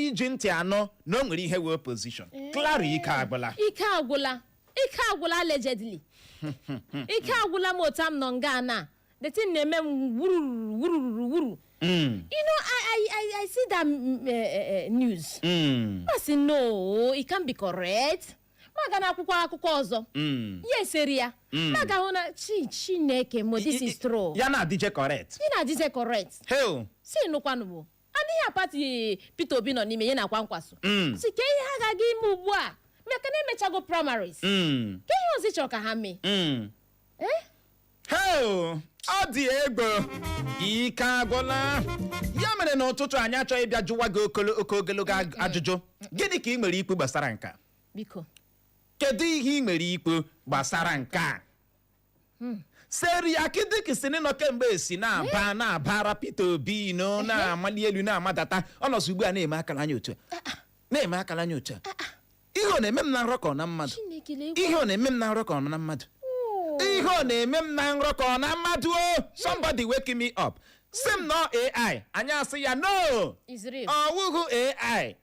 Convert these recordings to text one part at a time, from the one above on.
iji ntị anọ na o nwere ihe wee position Clara ike agwụla allegedly ike agwụla m otu am nọ nga na the thing na-eme m wuru. You know, I see that news. I say no, it can't be correct. Maga na akwụkwọ ọzọ. Yes, area. Maga hụ na Chineke mo this is true. Ya na adije correct. Ya na adije correct. Hell. Si nụkwanụ bụ. Adịghị apati Peter Obi nọ n'ime ya na kwa nkwaso. Si ke ihe ha ga-aga ime ugbu a. Meka na emechago primaries. Ke ihe ozi chọrọ ka ha mee. Hell. Ọ dị ego ike agwụla ya mere n'ụtụtụ anyị achọghị ịbịa jụwa gị ogologo ajụjụ gịnị ka ị nwere ikwu gbasara nke a biko kedu ihe ị nwere ikwu gbasara nke a seri akịdịka si nọ kemgbe esi na-abara Peter Obi no na-amali elu na-amadata ọ nọzi ugbu a na-eme akara anya otu ihe ọ na-eme m na nrọ ka ọ na mmadụ ihe ọ na-eme m na nrọ ka ọ na mmadụ ihe ọ na-eme m na nrọ ka ọ na mmadụ somebody wake me up sim no AI anyị asị ya no ọ wụghị AI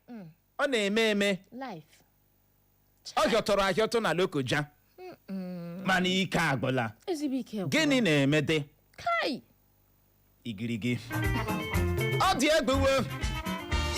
ọ na-eme ọ hịọtọrọ ahịọtọ na Lokoja mana ike agwụla gịnị na-eme dị igirigi ọ dị egbewo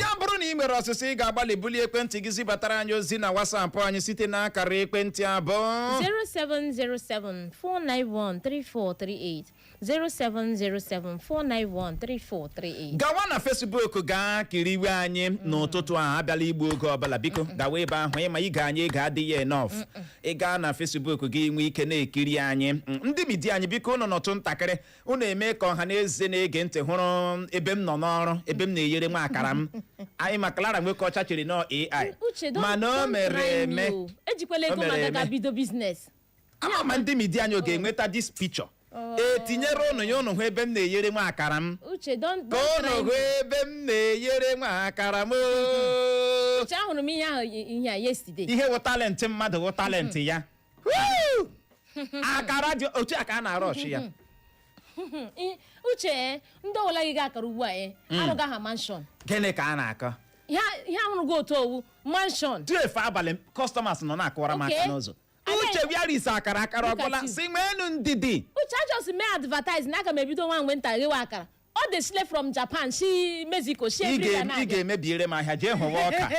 ya bụrụ na ị nwere ọsịsị ị ga-agbalị bulie ekwentị gị zibatara anyị ozi na WhatsApp anyị site na akara ekwentị abụọ 07074913438 07074913438 gawa na Facebook gaa kiriwe anyị n'ụtụtụ a abịala igbu oge ọbụla biko gawa ebe ahụ ịma ige anyị ego adịghị enough ị gaa na Facebook gị nwee ike na-ekiri anyị ndị midia anyị biko unu nọtụ ntakịrị unu eme ka ọha na eze na-ege ntị hụrụ ebe m nọ n'ọrụ ebe m na-eyere nwa akara m anyị ma Clara nwoke ọcha chiri nọ AI mana o mere eme ejikwala ego maka ga bido business ama ndị midia anyị ga-enweta this picture etinyere ụnụ ya ụnụ hụ ebe m na-eyere nwa akara m ka ụnụ hụ ebe m na-eyere nwa akara m ahụrụ m ihe a yesterday ihe wụ talentị mmadụ wụ talentị ya akara dị otu a ka a na-arụ ọchị ya Uche ndị ọwụla gị ga-akara ugbu a arụga ha mansion gịnị ka a na-akọ ihe ahụrụ gị otu owu mansion 12 abalị customers nọ na-akọwara m aka n'ụzọ Uche bịarisa akara ọbụla si nwenu ndidi Uche ajọsi mee advertise na aga m ebido nwa mgbe nta ghewe akara ọ dị sile from Japan si Mexico si ị ga-emebiere m ahịa jee hụwa ọka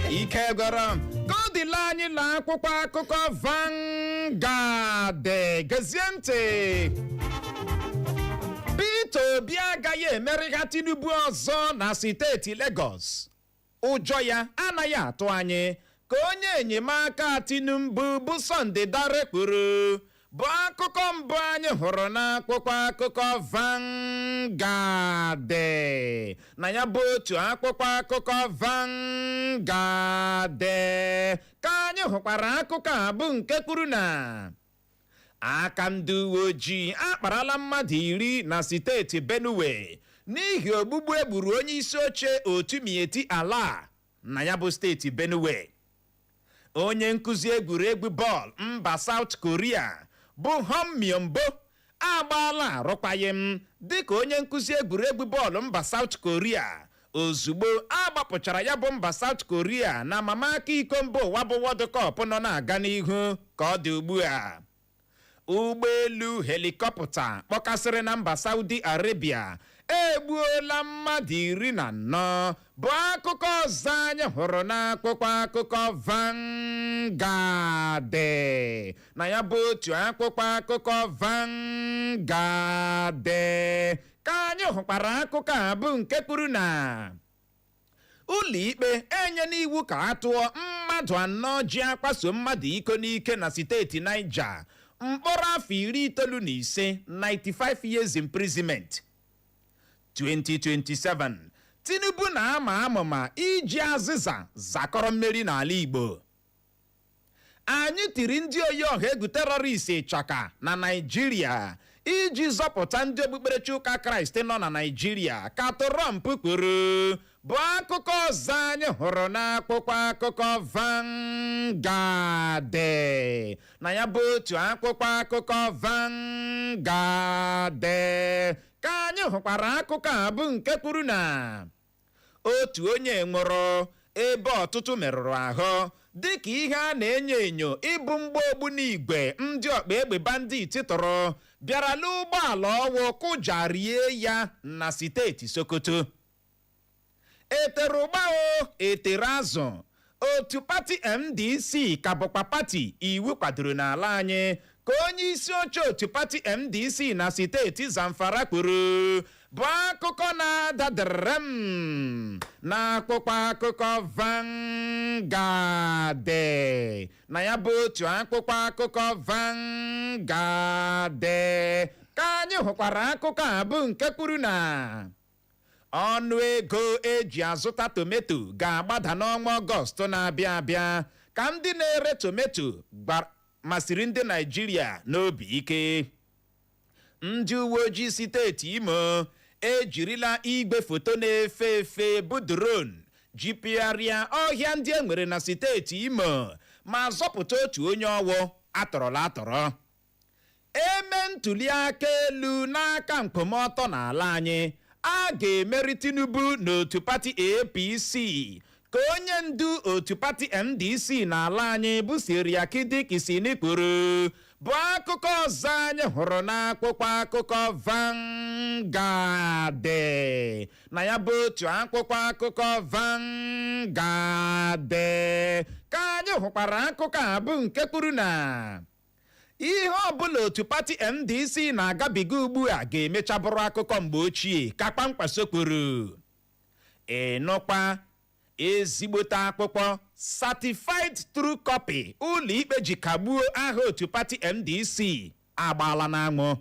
ike gwara m ka ọ dịla anyị na akwụkwọ akụkọ Vanguard gezie ntị Peter Obi agaghị emerịga Tinubu ọzọ na steeti Lagos ụjọ ya anaghị atụ anyị ka onye enyemaka Tinubu bụ Sunday Dare kwuru bụ akụkọ mbụ anyị hụrụ n'akwụkwọ akụkọ Vanguard na ya bụ otu akwụkwọ akụkọ Vanguard ka anyị hụkwara akụkọ a bụ nke kwuru na aka ndị uwe ojii akparala mmadụ 10 na steeti Benue n'ihi ogbugbu egburu onye isi oche otu Mieti Ala na ya bụ steeti Benue. Onye nkuzi egwuregwu bọọlụ mba South Korea bụ Hong Myung-bo agbaala arụkwaghịm dịka onye nkuzi egwuregwu bọọlụ mba South Korea ozugbo agbapụchara ya bụ mba South Korea na amamaka iko mba ụwa bụ World Cup nọ na-aga n'ihu ka ọ dị ugbu a. Ụgbọelu helikọpta kpọkasịrị na mba Saudi Arabia egbuola mmadụ 14 bụ akụkọ ọzọ anyị hụrụ n'akwụkwọ akụkọ Vanguard na ya bụ otu akwụkwọ akụkọ Vanguard ka anyị hụkwara akụkọ a bụ nke kwuru na ụlọikpe enye n'iwu ka a tụọ mmadụ 4 ji akwaso mmadụ iko n'ike na steeti Niger mkpọrọ afọ 95 95 years imprisonment. 2027 Tinubu na-ama amụma iji azịza zakọrọ mmeri n'ala Igbo. Anyị tiri ndị oyi ọha egwu terọrist ịchaka na Naịjirịa iji zọpụta ndị okpukperechi ụka Kraịst nọ na Naịjirịa ka Trump kwuru bụ akụkọ ọzọ anyị hụrụ n'akwụkwọ akụkọ Vanguard na ya bụ otu akwụkwọ akụkọ Vanguard ka anyị hụkwara akụkọ a bụ nke kwuru na otu onye nwụrụ ebe ọtụtụ merụrụ ahụ dịka ihe a na-enyo enyo ịbụ mgbogbu n'igwe ndị ọkpa egbe bandit tụrụ bịara n'ụgbọala ọwụ kụjarie ya na steeti Sokoto. Etere ụgbao etere azụ, otu pati MDC ka bụkwa pati iwu kwadoro n'ala anyị ka onye isi oche otu pati MDC na steeti Zamfara kwuru bụ akụkọ na-adadere na akpụkpọ akụkọ Vanguard. Na ya bụ otu akpụkpọ akụkọ Vanguard ka anyị hụkwara akụkọ a bụ nke kwuru na ọnụ ego eji azụta tometo ga-agbada n'ọnwa Ọgọst na-abịa abịa ka ndị na-ere tometo masịrị ndị Naịjirịa n'obi ike. Ndị uwe ojii steeti Imo ejirila igwe foto na-efe efe bụ drone jipịgharịa ọhịa ndị enwere na steeti Imo ma zọpụta otu onye ọwụ atọrọla atọrọ. Eme ntuli aka elu n'aka mkpomọtọ n'ala anyị, a ga-emeri Tinubu n'otu pati APC ka onye ndu otu pati MDC n'ala anyị bụ Siriakidikisini kwuru bụ akụkọ ọzọ anyị hụrụ n'akwụkwọ akụkọ Vanguard. Na ya bụ otu akwụkwọ akụkọ Vanguard ka anyị hụkwara akụkọ a bụ nke kwuru na ihe ọbụla otu pati MDC na-agabiga ugbu a ga-emecha bụrụ akụkọ mgbe ochie ka Kpamkpaso kwuru. Ịnụkwa ezigbote akpụkpọ certified true copy ụlọikpe ji kagbuo aha otu pati MDC agbaala n'anwụ.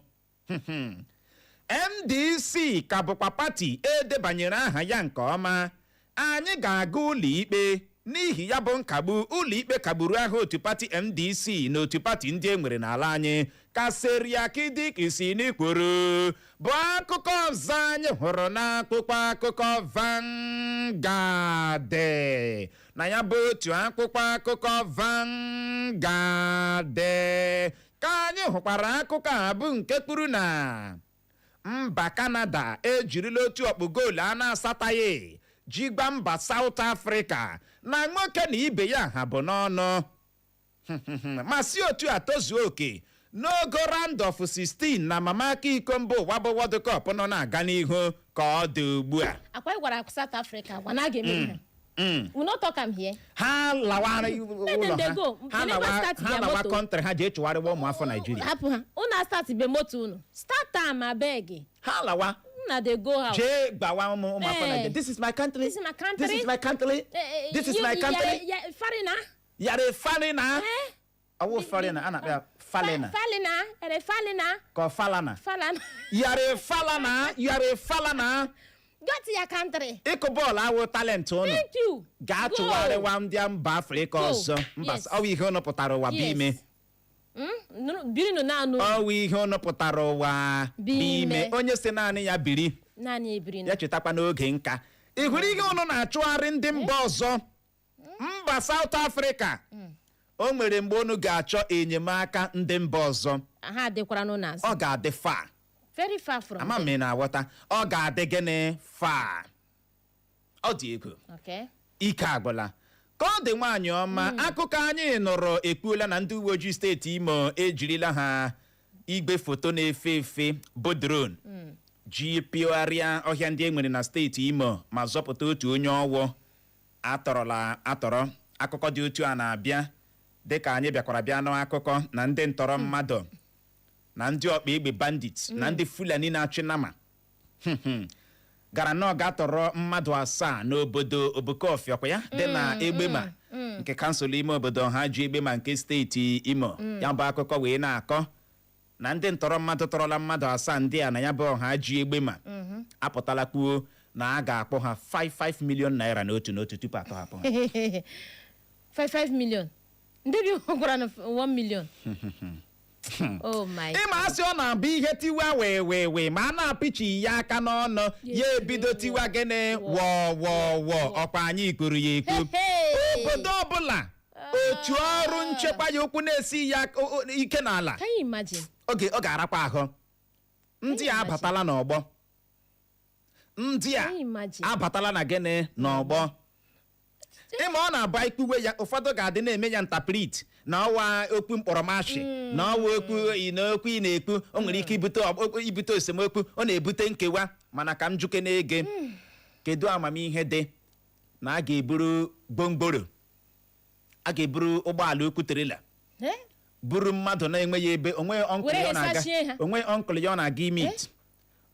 MDC ka bụkwa pati edebanyere aha ya nke ọma. Anyị ga-aga ụlọikpe n'ihi ya bụ nkagbu. Ụlọikpe kagburu aha otu pati MDC na otu pati ndị enwere n'ala anyị ka Siriakidikisini kwuru bụ akụkọ ọzọ anyị hụrụ n'akwụkwọ akụkọ Vanguard. Na ya bụ otu akwụkwọ akụkọ Vanguard ka anyị hụkwara akụkọ a bụ nke kwuru na mba Canada ejirila otu ọkpụ goolu a na-asataghị jigba mba South Africa na nwoke na ibe ya ha bụ n'ọnụ ma si otu a tozuo oke n'ogo round of 16 na mamaka iko mba ụwa bụ World Cup nọ na-aga n'ihu ka ọ dị ugbu a. Akwa gwara South Africa gwa na ga-eme ha. We not talk am here. Ha lawa ụlọ ha lawa kọntrị ha ji echụgharịwa ụmụafọ Naịjirịa. Hapụ ha. Unu start be moto unu. Start am abeg. Ha lawa. Na they go out. Je gbawa ụmụafọ Naịjirịa. This is my country. This is my country. This is my country. This is my country. Farina. Yare farina. Awo farina ana ya falena. Falena. Ere falena. Ko falana. Falana. Yare falana. Yare falana. Go to your country. Ịkụ bọọlụ awụ talent unu. Thank you. Gaa tụgharịwa ndị mba Afrịka ọzọ. Mba ọ ihe unu pụtara ụwa bụ ime. Biri no naanị. Ọ ihe unu pụtara ụwa bụ ime. Onye si naanị ya biri. Naanị ebiri. Ya chetakwa n'oge nka. Ị hụrụ ihe unu na-achụgharị ndị mba ọzọ. Mba South Africa. O nwere mgbe unu ga-achọ enyemaka ndị mba ọzọ. Ha adịkwara n'azụ. Ọ ga-adị far. Very far from. Ama m na-aghọta. Ọ ga-adị gịnị far. Ọ dị ego. Okay. Ike agwụla. Ka ọ dị nwaanyị ọma, akụkọ anyị nụrụ ekwuola na ndị uwe ojii steeti Imo ejirila ha igwe foto na-efe efe bụ drone ji pịgharịa ọhịa ndị enwere na steeti Imo ma zọpụta otu onye ọwụ atọrọ. Akụkọ dị otu a na-abịa dịka anyị bịakwara bịa n'akụkọ na ndị ntọrọ mmadụ na ndị ọkpa egbe bandit na ndị Fulani na-achị nama gara na ọ ga-atọrọ mmadụ 7 n'obodo Obokofia kwa ya dị na Egbema nke kansụl ime obodo ha ji Egbema nke steeti Imo. Ya bụ akụkọ wee na-akọ na ndị ntọrọ mmadụ tọrọla mmadụ 7 ndị a na ya bụ ọha ji Egbema apụtala kwuo na a ga-akpọ ha 5 million naira n'otu tupu atọhapụ ha. 5 million. Ndị bi gwara na 1 million. Oh my. Ịma asị ọ na-abụ ihe tiwa wee ma a na-apịchi ya aka n'ọnụ ya ebido tiwa gịnị wọ ọkwa anyị kwuru ya ekwu. Obodo ọbụla otu ọrụ nchekwa ya okwu na-esi ya ike n'ala. Can you imagine? Oge ọ ga-arakwa ahụ. Ndị a abatala n'ọgbọ. ndị a Can you imagine? abatala na gịnị n'ọgbọ ịma ọ na-aba ikpuwe ya ụfọdụ ga-adị na-eme ya ntaprit na ọwa okwu mkpọrọmashi na ọwa okwu ị na-ekwu o nwere ike ibute esemokwu ọ na-ebute nkewa mana ka m juke na-ege kedu amamihe dị na a ga-eburu gbongboro a ga-eburu ụgbọala okwu terela buru mmadụ na-enweghị ebe onweghị ọnkụl ya ọ na-aga imit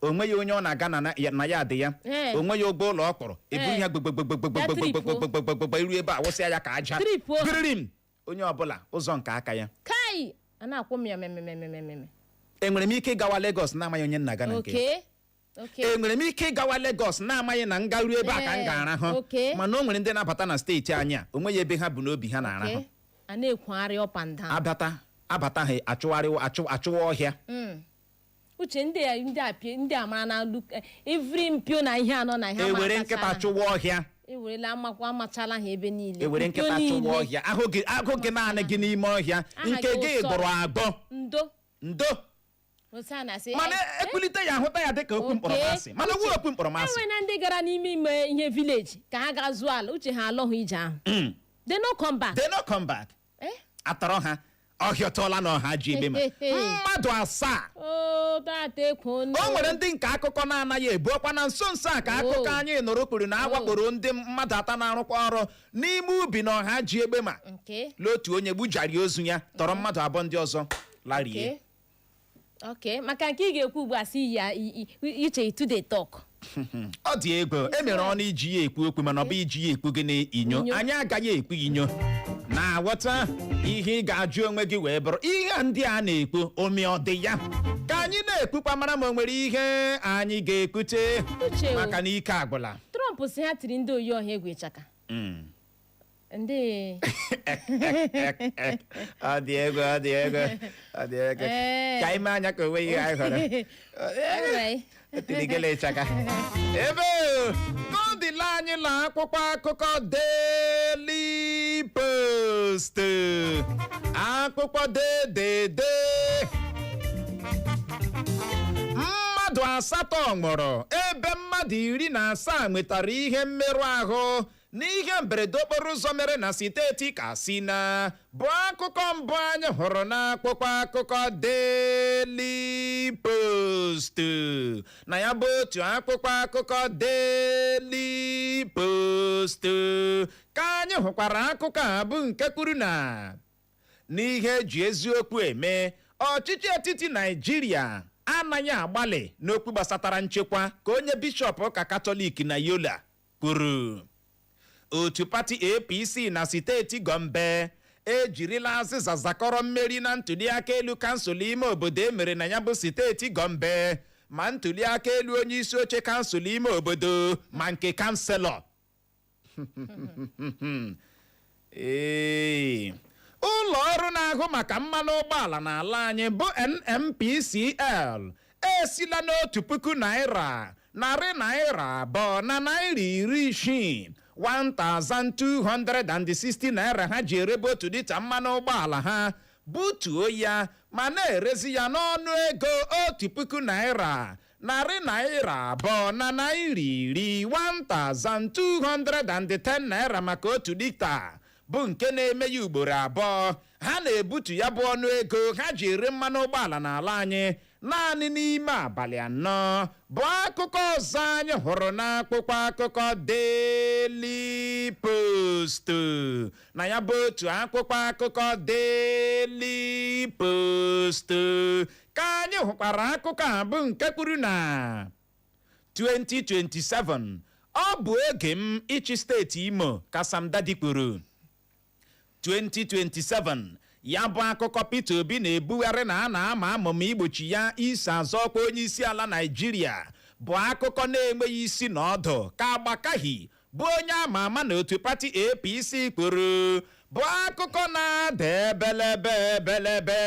onweghị onye ọ na-aga na ya dị ya onweghị ụgbọ ụlọ ọ kpọrọ eburu ya gbogbogbogbogbogbogbogbogbogbogbogbo iru ebe a wụsịa ya ka aja biririm onye ọbụla ụzọ nke aka ya kai a na-akwụ m ya memememememe enwere m ike ịgawa Lagos na-amaghị onye nna ga na nke enwere m ike ịgawa Lagos na-amaghị na nga ruo ebe a ka m ga-arahụ mana o nwere ndị na-abata na steeti anyị a onweghị ebe ha bụ n'obi ha na-arahụ a na-ekwugharị up and down abata ha achụwa ọhịa uche ndị a mara na ivri mpio na ihe anọ na ihe ewere nkịta chụwa ọhịa ewerela amachala ha ebe niile ewere nkịta chụwa ọhịa agụ gị naanị gị n'ime ọhịa nke gị gbọrọ agbọ ndo mana ekulite ya ahụta ya dịka okwu mkpọrọmasị mana ọwụ okwu mkpọrọmasị enwere na ndị gara n'ime ime ihe vileji ka ha ga zụọ ala uche ha alọghị ije ahụ they no come back atọrọ ha ọhịa tọọla na ọha ji ebe ma mmadụ 7 o nwere ndị nke akụkọ na-anaghị ebu ọkwa na nso nso a ka akụkọ anyị nụrụ kwuru na awakporo ndị mmadụ 3 na-arụkwa ọrụ n'ime ubi na ọha ji egbe ma n'otu onye gbujari ozu ya tọrọ mmadụ 2 ndị ọzọ larie maka nke ị ga-ekwu ugbu a si ya iche to the talk ọ dị ego emere ọnụ iji ya ekwu okwu mana ọ bụ iji ya ekwu gị n'inyo anyị agaghị ekwu inyo na-aghọta ihe ị ga-ajụ onwe gị wee bụrụ ihe ndị a na-ekwu ome ọ dị ya ka anyị na-ekwukwa mara ma o nwere ihe anyị ga-ekwute maka na ike agwụla Trump si ha tiri ndị oyi ọha egwu ịchaka ndị ọ dị ego ka ime anya ka onwe ihe anyị hụrụ tirigele ịchaka ebe n'ọdịla anyị na akwụkwọ akụkọ Daily Post akwụkwọ dede mmadụ 8 nwụrụ ebe mmadụ 17 nwetara ihe mmerụ ahụ n'ihe mberede okporo ụzọ mere na steeti Katsina bụ akụkọ mbụ anyị hụrụ n'akwụkwọ akụkọ Daily Post na ya bụ otu akwụkwọ akụkọ Daily Post ka anyị hụkwara akụkọ a bụ nke kwuru na n'ihe eji eziokwu eme ọchịchị etiti Naịjirịa anaghị agbalị n'okwu gbasatara nchekwa ka onye bishọp ụka Katọlik na Yola kwuru otu pati APC na steeti Gombe ejirila azịza zakọrọ mmeri na ntuliaka elu kansụl ime obodo emere na ya bụ steeti Gombe ma ntuliaka elu onye isi oche kansụl ime obodo ma nke kanselọ ụlọ ọrụ na-ahụ maka mmanụ ụgbọala n'ala anyị bụ NNPCL esila n'otu puku naira narị naira abụọ na naira 60 1,260 naira ha ji erebe otu lita mmanụ ụgbọala ha butuo ya ma na-erezi ya n'ọnụ ego otu puku naira narị naira abụọ na naira 1,210 naira maka otu lita bụ nke na-eme ya ugboro abụọ ha na-ebutu ya bụ ọnụ ego ha ji ere mmanụ ụgbọala n'ala anyị naanị n'ime abalị 4 bụ akụkọ ọzọ anyị hụrụ n'akwụkwọ akụkọ Daily Post na ya bụ otu akwụkwọ akụkọ Daily Post ka anyị hụkwara akụkọ a bụ nke kwuru na 2027 ọ bụ oge m ịchị steeti Imo ka Sam Dady kwuru 2027 ya bụ akụkọ Peter Obi na-ebugharị na a na-ama amụma igbochi ya isi azọ ọkwa onye isi ala Naịjirịa bụ akụkọ na-enweghị isi na ọdụ ka Agbakaghị bụ onye ama ama na otu pati APC kwuru bụ akụkọ na-ada ebelebe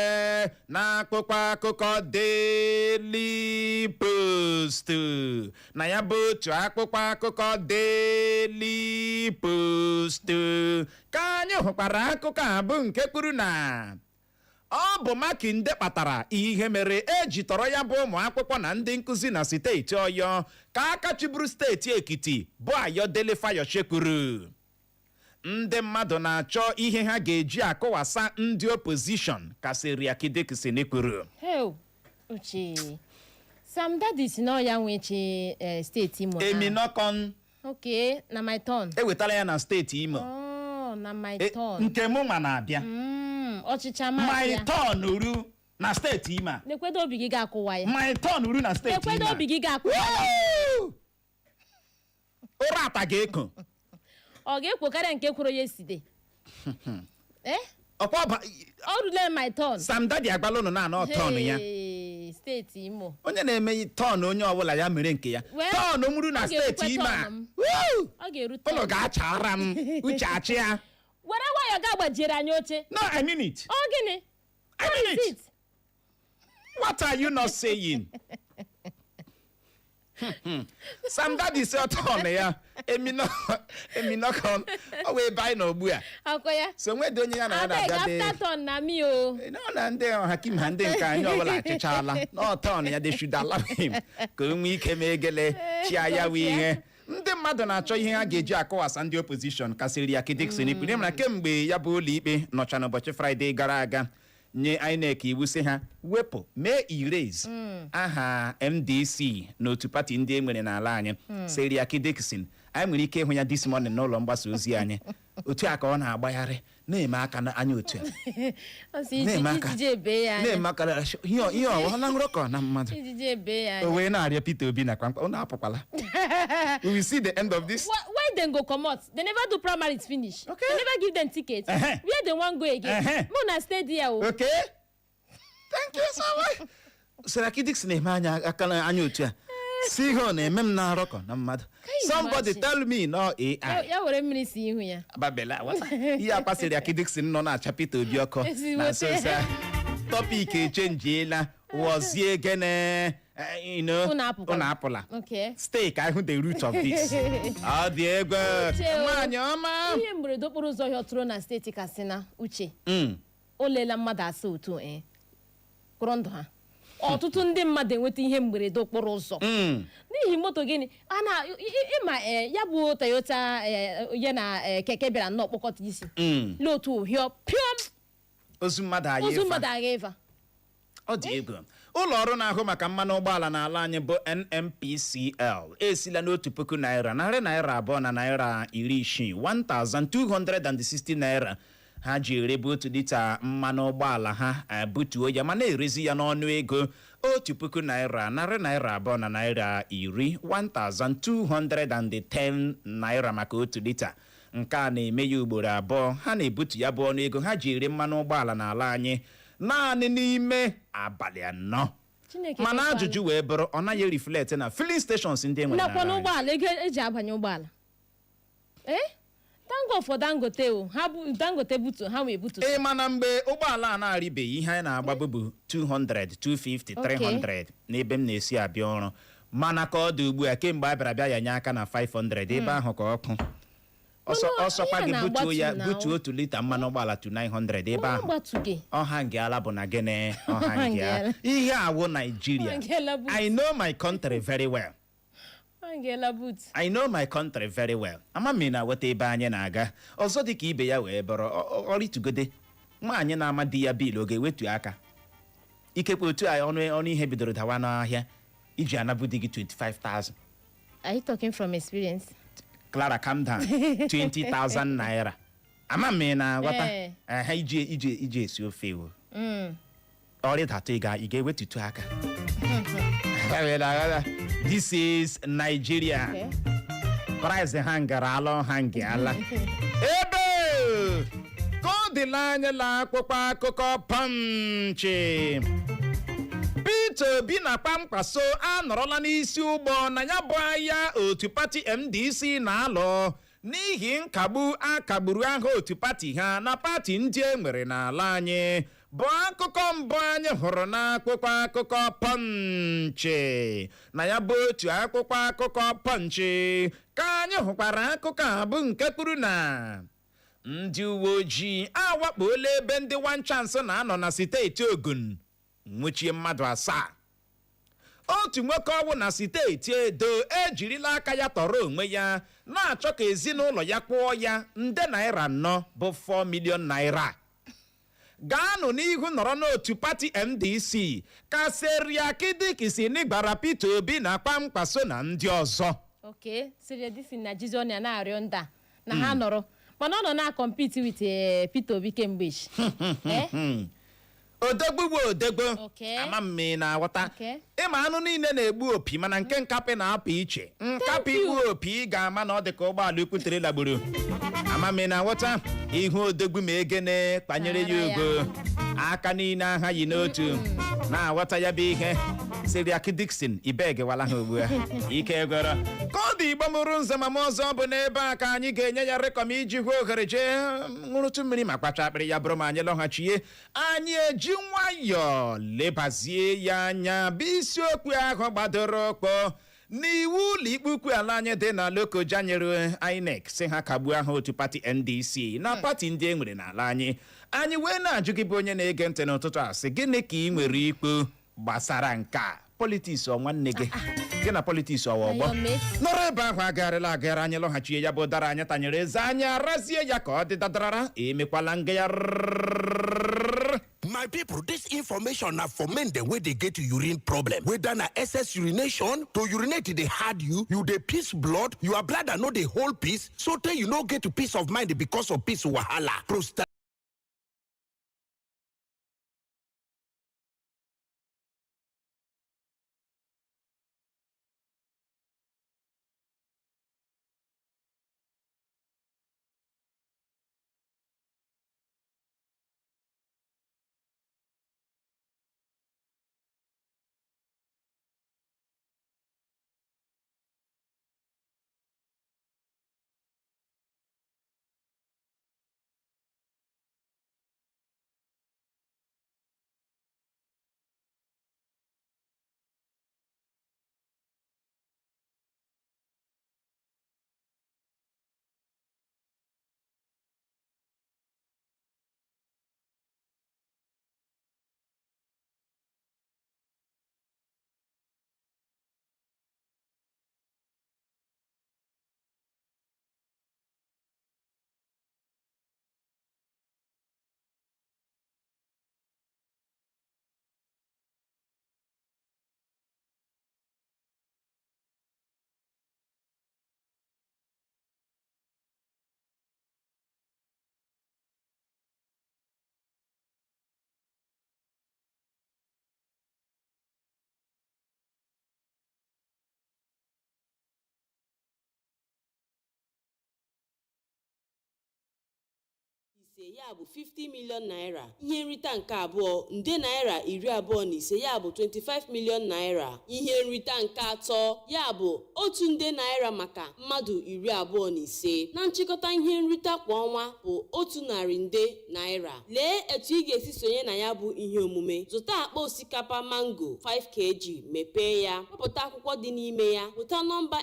n'akụkọ akụkọ Daily Post na ya bụ otu akụkọ akụkọ Daily Post ka anyị hụkwara akụkọ a bụ nke kwuru na ọ bụ Makinde kpatara ihe mere eji tọrọ ya bụ ụmụ akwụkwọ na ndị nkụzi na steeti Ọyọ ka aka chịburu steeti Ekiti bụ Ayọdele Fayose kwuru. Ndị mmadụ na-achọ ihe ha ga-eji akọwasa ndị opposition ka Seriake Dickson kwuru. Uche Sam Dadi si na ya nwechi steeti Imo. Eminokon. Okay, na my turn. Ewetala ya na steeti Imo. Oh, na my turn. Nke mụ ma na-abịa. Ọchịcha ma my turn uru na steeti Imo. Lekwedo obi gị ga-akụwa ya. My turn uru na steeti Imo. Lekwedo obi gị ga-akụwa ya. Ụra ata ga-eko. Ọ ga-ekwokarị nke kwuru ya eside. Ọkwa ọ rule my turn. Sam Dadi agbala ụnụ na turn ya. Steeti Imo. Onye na-eme turn onye ọbụla ya mere nke ya. Turn muru na steeti Imo. Ọ ga-eru turn. Ụnụ ga-achara m uche achị ya. Were nwayọ ga-agbajiere anyị oche. No, I mean it. Ọ gịnị? I mean it. What are you not saying? Sam Dadi say turn ya. Eminokon. O we buy no ogbu a. Akọ ya. So nwe dị onye ya na ya na-abịa de. After turn na mi o. No na ndị hakim ha ndị nke anyị ọbụla achịchala. No turn ya they should allow him. Ka o nwee ike mee gele chia ya wi ihe. Ndị mmadụ na-achọ ihe ha ga-eji akọwasa ndị opposition ka Seriake Dickson kwuru na kemgbe ya bụ ụlọikpe nọcha n'ụbọchị Fraịde gara aga nye INEC iwu sị ha wepụ mee erase aha MDC n'otu pati ndị enwere n'ala anyị. Seriake Dickson anyị nwere ike ịhụ ya this morning n'ụlọ mgbasa ozi anyị otu a ka ọ na-agbagharị na-eme aka na anya otu na-eme aka ihe ọwa na nrọkọ na mmadụ o wee na-arịọ Peter Obi na kwamkpa ọ na-apụkwala. We will see the end of this. Why dem go comot? They never do primaries finish. Okay. They never give them tickets. Where they wan go again? Muna stay there o. Okay. Thank you so much. Seriake Dickson na-eme anya aka na anya otu a. Si ihe ọ na-eme m na arọkọ na mmadụ. Somebody tell me no AI. Ya were mmiri si ihu ya. Babela ihe akwa Seriake Dickson nọ na-acha Peter Obi ọkọ na sosa topic echenjiela wozie gene unu apụla. Okay. Stay ka ịhụ the root of this. Ọ dị egwu. Nwaanyị ọma. Ihe mberede okporo ụzọ ọhịa tụrụ na steeti Katsina Uche. O leela mmadụ asa otu kwụrụ ndụ ha. Ọtụtụ ndị mmadụ enweta ihe mberede okporo ụzọ n'ihi moto gịnị ịma ya bụ Toyota ya na keke bịara nnọọ kpọkọta isi n'otu ohio pịọm ozu mmadụ agha ịva. Ọ dị egwu. Ụlọ ọrụ na-ahụ maka mmanụ ụgbọala n'ala anyị bụ NNPCL esila n'otu puku naira, narị naira abụọ na naira 60 1260 naira ha ji erebu otu lita mmanụ ụgbọala ha butuo ya ma na-erezi ya n'ọnụ ego otu puku naira, narị naira abụọ na naira 1210 naira maka otu lita. Nke a na-eme ya ugboro abụọ ha na-ebutu ya bụ ọnụ ego ha ji ere mmanụ ụgbọala n'ala anyị naanị n'ime abalị 4. Mana ajụjụ wee bụrụ ọ naghị reflect na filling stations ndị enwere n'ala anyị. Ụgbọala ego eji abanye ụgbọala. Tango for Dangote o ha bụ Dangote butu ha wee butu. Mana mgbe ụgbọala a na-arịbeghị ihe anyị na-agba bụ 200 250 300 n'ebe m na-esi abịa ọrụ mana ka ọ dị ugbu a kemgbe a bịara bịa ya nye aka na 500 ebe ahụ ka ọkụ ọsọkwa gị butuo otu lita mmanụ ụgbọala to 900 ebe ahụ ọha nke ala bụ na gịnị ọha nke ala ihe awụ Nigeria. I know my country very well. I know my country very well. Ama m na weta ebe anyị na-aga ọzọ dị ka ibe ya wee bụrụ ọrịtugode nwaanyị na-ama di ya bil ọ ga-ewetu aka ikekwe otu a ọnụ ihe bidoro dawa n'ahịa iji anabu di gị 25,000. Are you talking from experience? Clara, calm down. 20,000 naira. Ama m na ghọta ha ije esi ofe o ọrịa data ị ga-ewetutu aka. This is Nigeria. Price hangara alo hangiala. Ebe kodila anya la akpụkpọ akụkọ Punch. Peter Obi na Kpamkpaso anọrọla n'isi ụgbọ na ya bụ ahịa otu pati MDC na-alụ n'ihi nkagbu akagburu aha otu pati ha na pati ndị enwere n'ala anyị. Bụ akụkọ mbụ anyị hụrụ n'akwụkwọ akụkọ Punch. Na ya bụ otu akwụkwọ akụkọ Punch ka anyị hụkwara akụkọ a bụ nke kwuru na ndị uwe ojii awakpola ebe ndị one chance na-anọ na steeti Ogun nwụchie mmadụ 7. otu nwoke ọwụ na steeti Edo ejirila aka ya tọrọ onwe ya na-achọ ka ezinụlọ ya kwụọ ya nde naira 4 bụ 4 million naira. gaanụ n'ihu nọrọ n'otu pati MDC ka Seriakidiki si n'ịgbara Peter Obi na Kpamkpaso na ndị ọzọ. Okay, Seriakidiki na Jizonia na-arịọ nda na ha nọrọ mana ọ nọ na-compete with Peter Obi kemgbe. Odegbu bụ odegbo. Okay. Ama mme na aghọta. Okay. Ịma anụ niile na-egbu opi mana nke nkapị na-apụ iche. Nkapị igbu opi ga-ama na ọ dị ka ụgbọala ukwutere lagburu. Ama mme na aghọta ihu odegbu ma egene kpanyere ya ugo. Aka niile aha yi n'otu na-aghọta ya bụ ihe. Seriakidiki ibegewala ha ugbu a. Ike gwara. Ka ọ dị Igbo mụrụ nze ma ọzọ bụ n'ebe a ka anyị ga-enye ya rekọm iji hụ ohere jee ṅụrụtụ mmiri ma kpacha akpịrị ya bụrụ ma anyị lọghachie. Anyị eji nwayọọ lebazie ya anya bụ isiokwu ahụ gbadoro ọkpọ n'iwu ụlọikpe ukwu ala anyị dị na Lokoja nyere INEC si ha kagbuo aha otu pati NDC na pati ndị enwere n'ala anyị. Anyị wee na-ajụ gị bụ onye na-ege ntị n'ụtụtụ a sị gịnị ka ị nwere ikwu gbasara nkea politiks nwanne gị gị na politiks ọwa ọgbọ nọrọ ebe ahụ agagharịla agagharị anyị lọghachie ya bụ dara anyị tanyere eze anya razie ya ka ọ dị dadarara emekwala nga ya. My people, this information na for men the way they get urine problem. Whether na excess urination, to urinate they hard you dey piss blood, your bladder no dey hold piss, so tey you no get peace of mind because of piss wahala. Prostate ya bụ 50 million naira. Ihe nrita nke abụọ nde naira 25 ya bụ 25 million naira. Ihe nrita nke atọ ya bụ 1 nde naira maka mmadụ 25. Na nchịkọta ihe nrita kwa ọnwa bụ 100 nde naira. Lee etu ị ga-esi sonye na ya bụ ihe omume. Zụta akpa osikapa mango 5 kg, mepee ya, kpọpụta akwụkwọ dị n'ime ya, pụta nọmba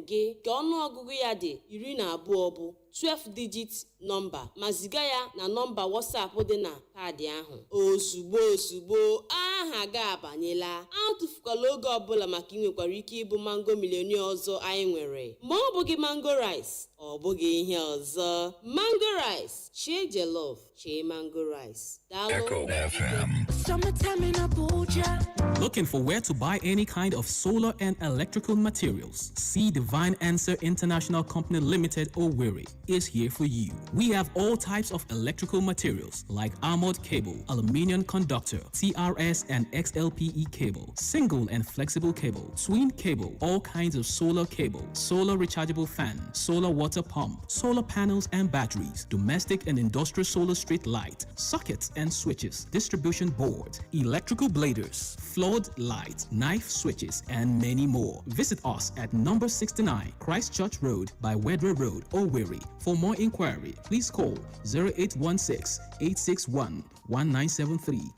gị ka ọnụọgụgụ ya dị 12 bụ 12 digit nọmba ma ziga ya na nọmba WhatsApp dị na kaadị ahụ. Ozugbo aha ga-abanyela. Atụfukwala oge ọbụla maka ị nwekwara ike ịbụ mango milionia ọzọ anyị nwere. Ma ọ bụghị mango rice, ọ bụghị ihe ọzọ. Mango rice, chie jollof, chie mango rice. Echo FM. Summertime in Abuja. Looking for where to buy any kind of solar and electrical materials? See Divine Answer International Company Limited, Owerri, is here for you. We have all types of electrical materials like armored cable, aluminium conductor, TRS and XLPE cable, single and flexible cable, twin cable, all kinds of solar cable, solar rechargeable fan, solar water pump, solar panels and batteries, domestic and industrial solar street light, sockets and switches, distribution board, electrical bladers, flood lights, knife switches, and many more. Visit us at number 69 Christchurch Road by Wedre Road, Owerri. For more inquiry, please call 0816-861-1973,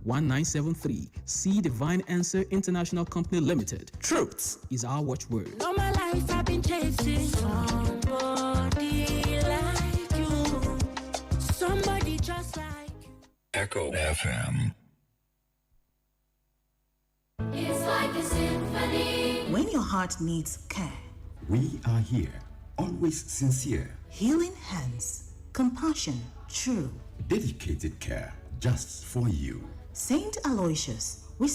0816-861-1973. See Divine Answer International Company Limited. Truth is our watchword. All my life I've been chasing someone. Echo FM. It's like a symphony. When your heart needs care, we are here, always sincere. healing hands, compassion, true. Dedicated care just for you. Saint Aloysius, we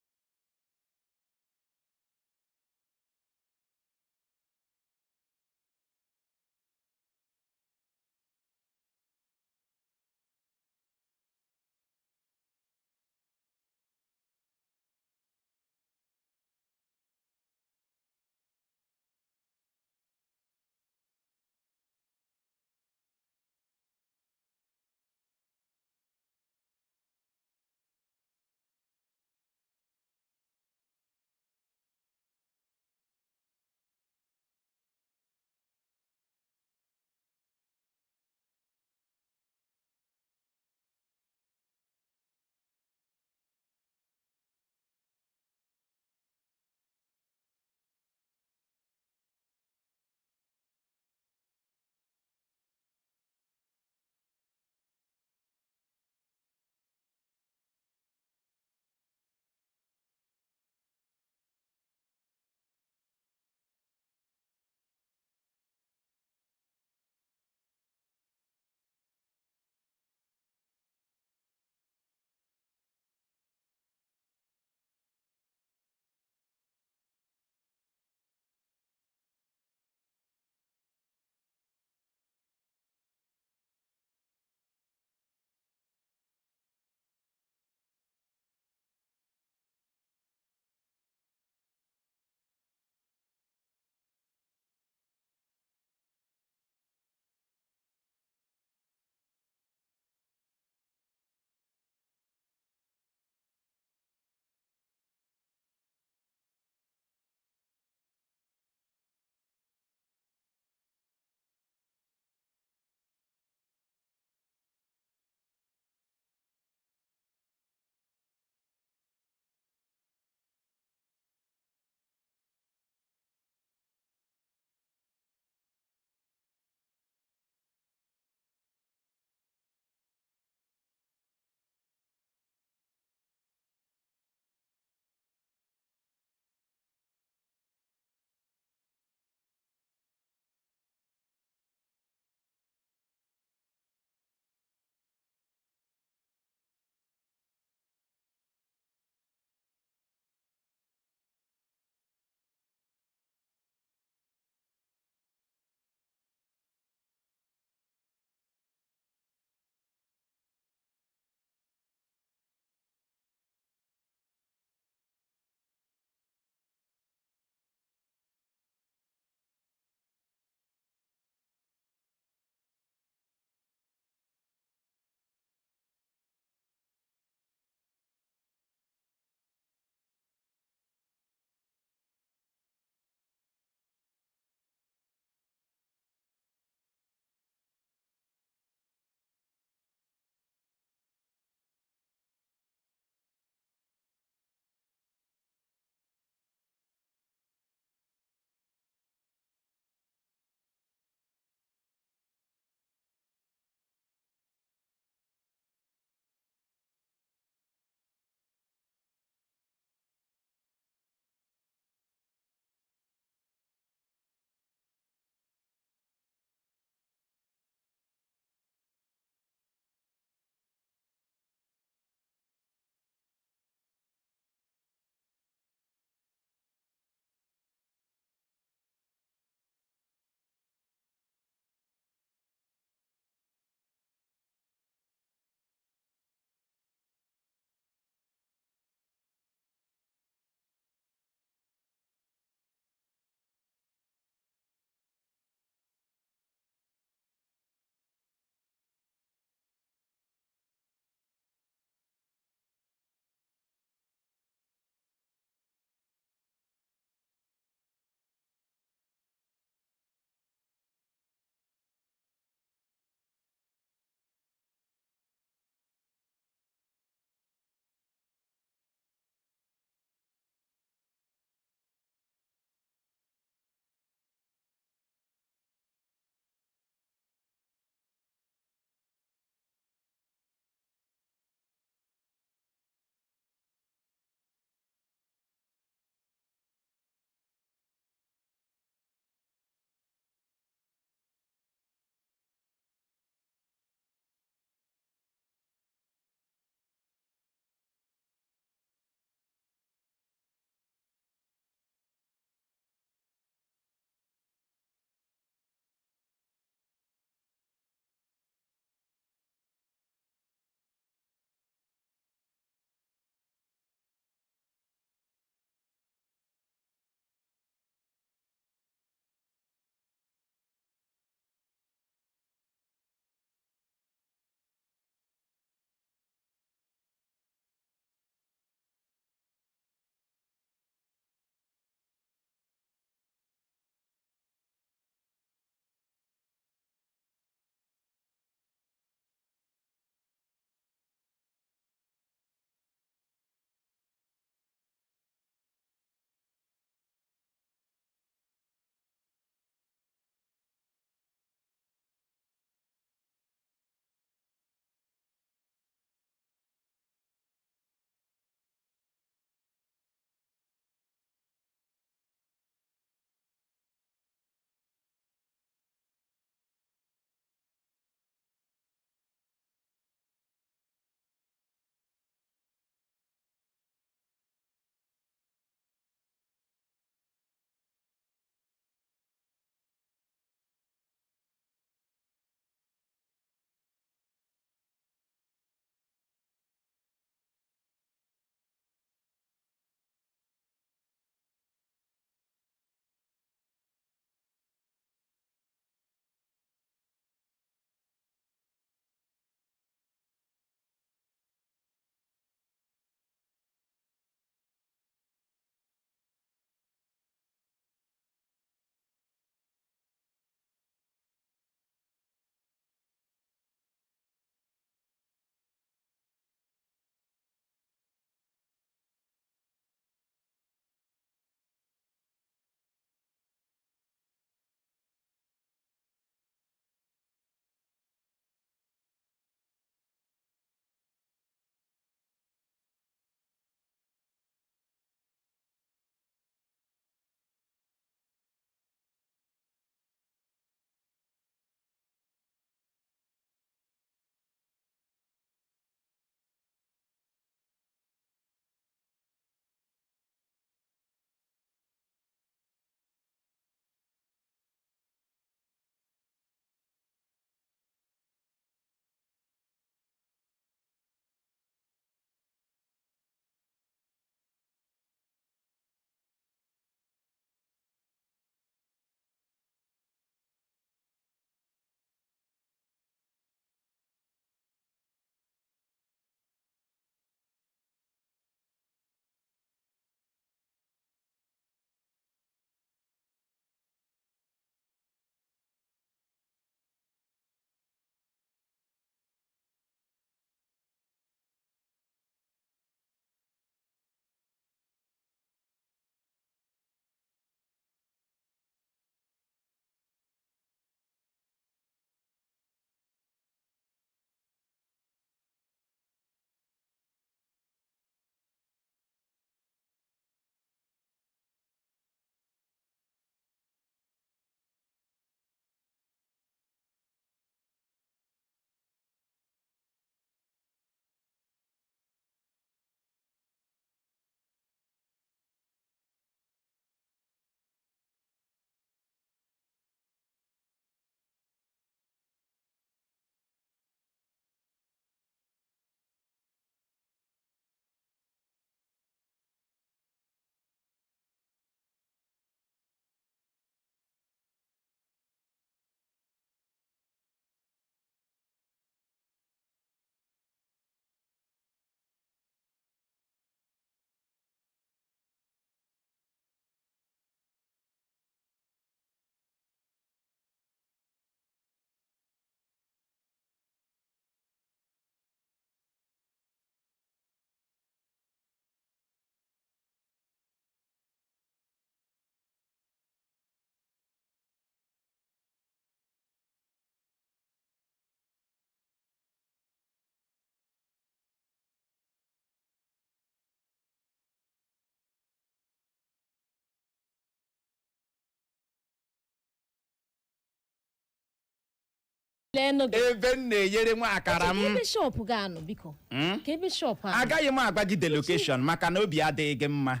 ebe m na-eyere nwa akara m. Ebe shop ga-anọ biko. Ka ebe shop a. Agaghị m agwa gị the location maka na obi adịghị gị mma.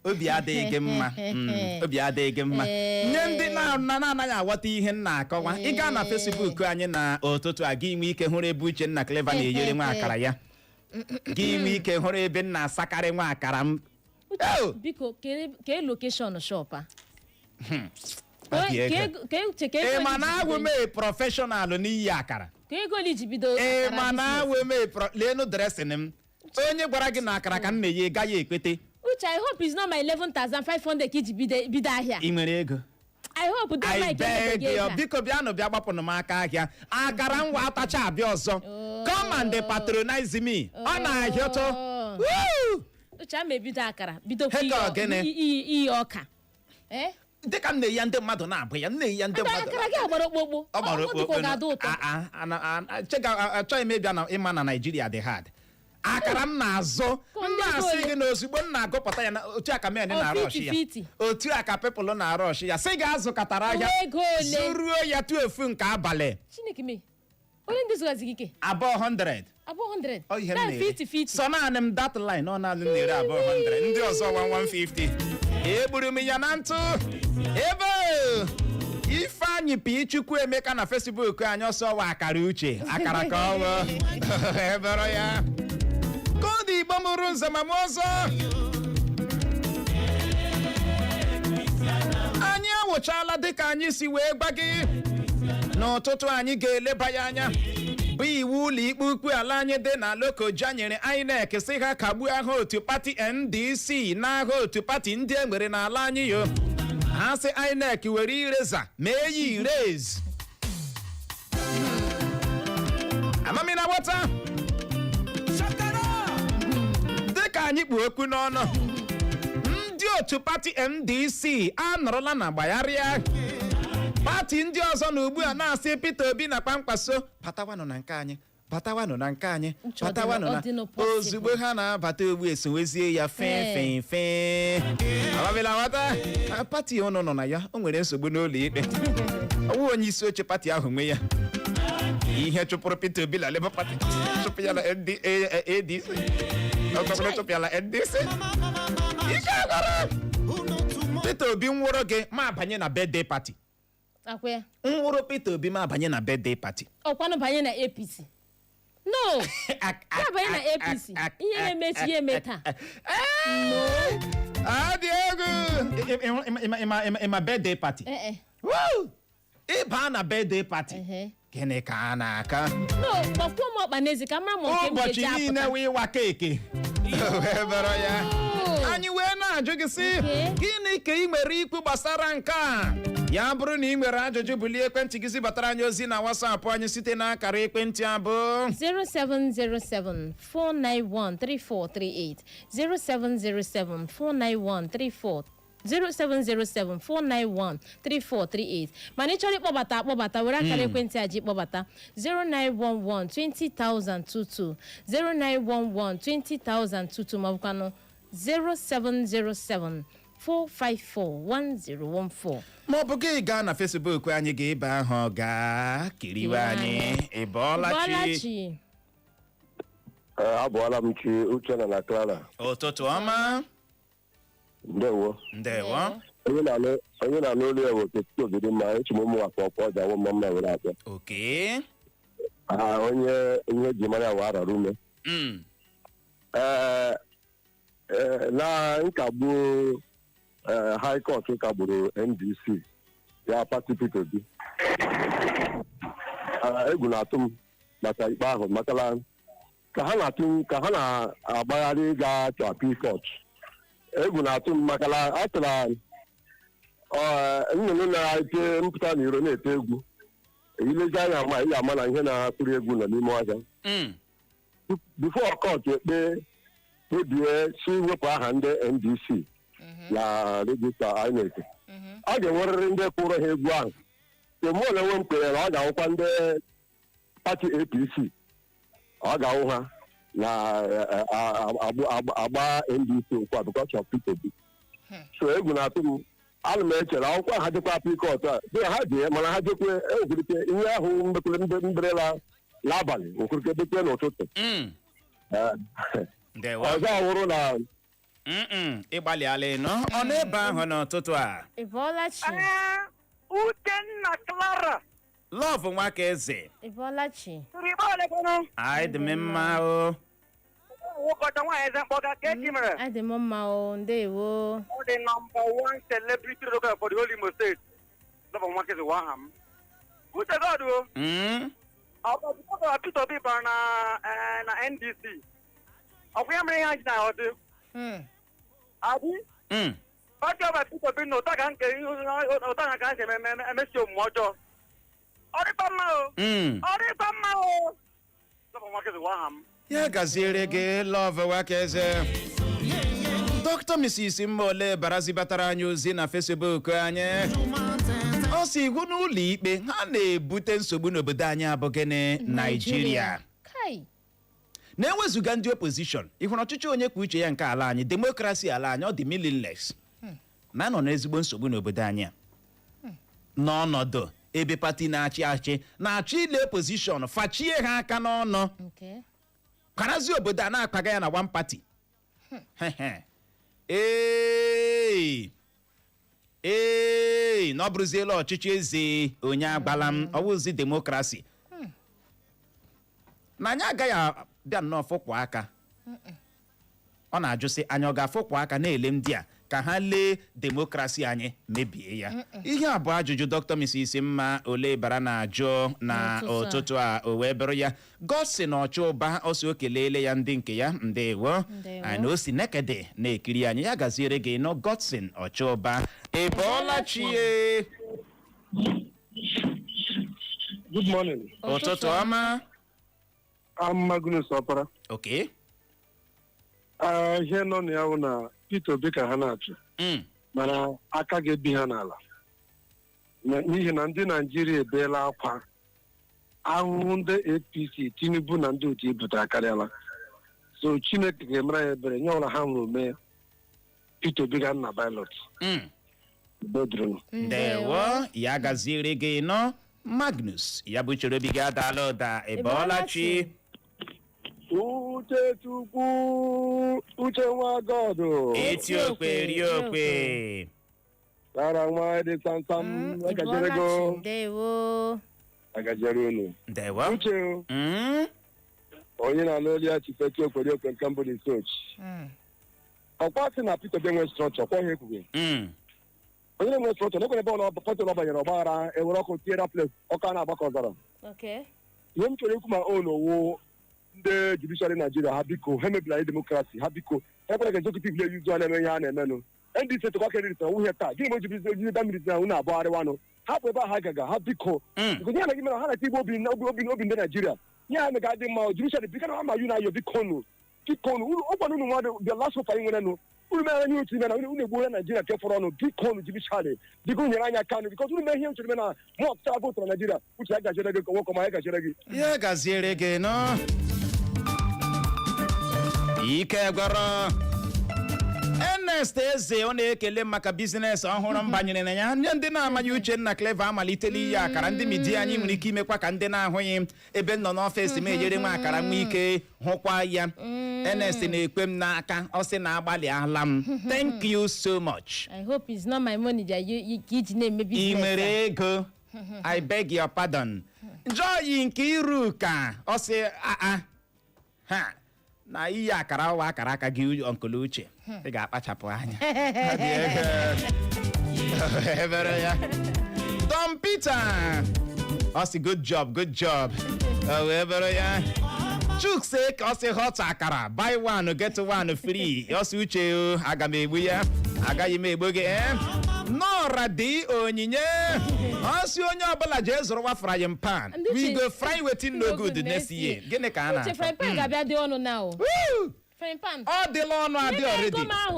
Obi adịghị gị mma. Obi adịghị gị mma. Nye ndị na-anaghị aghọta ihe m na-akọwa. Ị gaa na Facebook anyị na ụtụtụ a gị nwee ike hụrụ ebe Uchenna Clever na-eyere nwa akara ya. Gị nwee ike hụrụ ebe m na-asakarị nwa akara m. Biko ke location shop a. Ị ma na agwụ mee prọfeshọnal n'iyi akara. Ka ego li ji bido Ị ma na agwụ mee leenụ dresin m. Onye gwara gị na akara ka m na-eyi gaghị ekwete. Uche, I hope it's not my 11,500 ka iji bido ahịa. Ị nwere ego? I hope don't like it. Biko bịanụ bịa gbapụnụ m aka ahịa. Akara ngwa atacha abịa ọzọ. Come and patronize me. Ọ na-ahịa ụtọ. Uche, a ma ebido akara bido iyi ọka. Dịka m na-eyi ndị mmadụ na-abụ ya, m na-eyi ndị mmadụ. Akara gị agbara okpokpo. Ọ gbara okpokpo. Achọghị m ịbịa na ịma na Nigeria dị hard. Akara m na-azụ m na-asị gị na ozugbo m na-agụpụta ya na otu aka men na-arụ ọchị ya, otu aka pepụl na-arụ ọchị ya, sị ga-azụkọtara ahịa zuruo ya 12 nke abalị. Chineke me onye ndị zụgazi gị ike abụọ 100 ọ ihe m na-ere sọ naanị m dat line ọ naanị m na-ere abụọ 100 ndị ọzọ 150. Egburu m ya na ntụ ebe Ifeanyị Pichukwu Emeka na Facebook anyị ọsọ wa akara Uche akara ka ọwụ ebere ya kọdụ Igbo mụrụ nze ma m ọzọ. Anyị awụchala dịka anyị si wee gwa gị n'ụtụtụ anyị ga-eleba ya anya bụ iwu ụlọikpe ukwu ala anyị dị na Lokoja nyere INEC si ha kagbuo aha otu pati NDC na aha otu pati ndị enwere n'ala anyị yo. Ha sị INEC were ireza mee ya irez. Amamina wata dịka anyị kpu okwu n'ọnụ ndị otu pati NDC anọrọla na gbagharịa pati ndị ọzọ na ugbu a na-asị Peter Obi na Kpamkpaso batawanụ na nke anyị batawanụ na nke anyị batawanụ na ozugbo ha na-abata ogbu esowezie ya fe ababila wata pati ụnụ nọ na ya o nwere nsogbu n'ụlọ ikpe ọwụ onye isi oche pati ahụ nwe ya ihe chụpụrụ Peter Obi na Labour Party chụpụ ya na ADC ọkpọkpọrọ chụpụ ya na NDC ike agara Peter Obi nwụrụ gị ma banye na birthday party. Akwe Nwụrụ Peter Obi ma banye na birthday party. Ọkwanụ banye na APC. No. Ya banye na APC. Ihe na-emechi ya eme taa. No. Adị egwu. Ịma birthday party. Woo! Ịba na birthday party. Gịnị ka a na-aka? No, kpọkwuo m ọkpa n'ezi ka mara m nke m ga-eji apụta. Ụbọchị niile wee ịwa keeki. Ebere ya. Anyị wee na-ajụ gị sị gịnị ka ị nwere ikwu gbasara nke a? Ya bụrụ na ị nwere ajụjụ bulie ekwentị gị zibatara anyị ozi na WhatsApp anyị site n'akara ekwentị abụ 0707-491-3438 0707-491-3438 mana ị chọrọ ịkpọbata were akara ekwentị aji kpọbata 0911-20,022 0911-20,022 ma ọbụkwanụ 0707-454-1014 ma ọ bụ gị gaa na Facebook anyị ga-ebe ahụ gaa kiriwe anyị ịbọọlachi. Abụọla m chi Uchenna na Clara. Ụtụtụ ọma. Ndewo. Onye na-anụ olu ya bụ Petito Ogidi ma echi m ụmụ akpa ọkpọ ọja nwa mma were abịa. Okay. Onye ihe ji mara wa arara ume. Na nkagbu High Court kagburu NDC ya pati Peter Obi. Egwu na-atụ m maka ikpe ahụ makala ka ha na-agbagharị ịga to appeal court. Egwu na-atụ m makala a tụrụ nnụnụ na-ete mpụta n'iro na-ete egwu ilezi anya ma ihe ama na ihe na-atụrụ egwu nọ n'ime ọhịa. Before court kpebie si wepụ aha ndị NDC na regista INEC, a ga-enwerịrị ndị kwụrụ ha egwu ahụ. Mụ na enwe m kwenyere na ọ ga-awụkwa ndị pati APC ọ ga-awụ ha na agba NDC nkwa because of Peter Obi. So egwu na-atụ m ana m echere akwụkwọ ha dịkwa apịkọt a dị ha dị mana ha dịkwe ekwurike ihe ahụ mberela n'abalị okwurike dịkwe n'ụtụtụ ọzọ awụrụ na ịgbalịala ịnọ ọ n'ebe ahụ n'ụtụtụ a Ibolachi. Uchenna Clara. lọvụ nwa ka eze Ibolachi. anyị dị m mma o Lokoja nwa eze mkpọga ka echi mere. Adị m mma o, ndewo. Ọ dị number 1 celebrity local for the whole Imo State. Lọbụ nwa kezi wa ham. Uche God o. Ọ Peter Obi bara na NDC. Ọ ya mere ihe anyị na ọdụ. Abi? Pati ọba Peter Obi na ụta ka nke ụta na ka nke emesi omume ọjọọ. Ọ dịkwa mma o. Ọ dịkwa mma o. Lọbụ nwa kezi wa ham. ya gaziere gị lọvụ nwa ka eze Dr. Mrs. Mmole barazibatara anyị ozi na Facebook anyị ọ si iwu n'ụlọ ikpe ha na-ebute nsogbu n'obodo anyị abụghị Naịjirịa na-ewezuga ndị opposition ịhụrụ ọchịchị onye kwuo uche ya nke ala anyị demokrasi ala anyị ọ dị meaningless na nọ n'ezigbo nsogbu n'obodo anyị n'ọnọdụ ebe pati na-achị achị na-achọ ile opposition fachie ha aka n'ọnụ kwarazi obodo a na-akpaga ya na one party na ọ bụrụziela ọchịchị eze onye agbala m ọwụzi demokrasi na anyị agaghị abịa nnọọ fụkwa aka ọ na-ajụsị anyị ọ ga-afụkwa aka na-ele ndị a ka ha lee demokrasi anyị mebie ya ihe a bụ ajụjụ Dr. Mrs. Mma ole bara na-ajụ na ụtụtụ a o wee bụrụ ya gosi na ọchụ ụba o si o kelele ya ndị nke ya ndewo na o si nekede na-ekiri anyị ya gaziere gị nọ Godson ọchụ ụba Ibolachi. good morning ụtụtụ ọma. I'm Magnus Opara. Okay. Ihe nọ na ya wụ na Peter Obi ka ha na-achụ mana aka ga-ebi ha n'ala n'ihi na ndị Naijiria ebeela akwa ahụhụ ndị APC Tinubu na ndị otu ebute akarịala so Chineke ga-emere ya ebere nye ọla ha nwụrụ mee Peter Obi ga na pilot ndewo ya gaziere gị nọ Magnus ya bụ chere obi gị adala ụda Ibolachi. Uchechukwu Uche nwa God Etiokwe riokwe Tara nwa dị samsam agajere go ndewo agajere unu ndewo Uche onye na-alụ olu ya chifeti okwere okwe nke mbụ dị soch ọkwa sị na Peter Obi nwe strọchọ kwa ha ekwughị onye na-enwe strọchọ na-ekwere ebe ọlọ banyere ọgbaghara ewere ọkụ tiere plet ọka na-agbakọ ọzara ihe m chọrọ ikwu ma o n'owo ndị judiciary Nigeria ha biko ha emebila demokrasi ha biko ekwere ka executive na-eyuzu a na-eme ihe a na-emenụ NDC tụkwa kerịrịta nwuhe taa gịnị mgbe jibizi damiri na unu abụọ arịwanụ hapụ ebe ha gaga ha biko ihe na-egi mere ha na-eti igbe obi ndị Nigeria ihe ha mega adị mma judiciary bika na ha ma yu na ayo bikonu ụgwana unu mmadụ bịa lasụ fa nwerenụ unu mere nye otu ime na unu egbuola Nigeria nke fọrọ ọnụ bikonu judiciary biko nyere anyị aka nụ bikọs unu mee ihe nchọrọ ime na mụ ọtụtara votụ na Nigeria uche ya gajere gị nwoke ma ya gajere gị ya gaziere gị nọ ike gwara Ernest Eze ọ na-ekele maka bizines ọhụrụ m banyere na ya ndị na-amaghị Uchenna Clever amalitela ihe akara ndị midia anyị nwere ike imekwa ka ndị na-ahụghị ebe nọ n'ọfịs m ejere nwa akara nwa ike hụkwa ya Ernest na-ekwe m n'aka ọ sị na agbalịala m thank you so much. I hope it's not my money that you na-eme business. I nwere ego I beg your pardon. Joy nke iru ka ọ sị ha na iyi akara ụwa akara aka gị Uncle Uche ị ga-akpachapụ anya ebere ya Don Peter ọ sị good job ebere ya Chukse ka ọ sị hot akara buy one get one free ọ sị Uche aga m egbu ya agaghị m egbu gị Nora dị onyinye ọ sị onye ọbụla jee zụrụwa frying pan we go fry wetin no good next year gịnị ka a na-achọ frying pan ga-abịa dị ọnụ now frying pan ọ dịla ọnụ adị already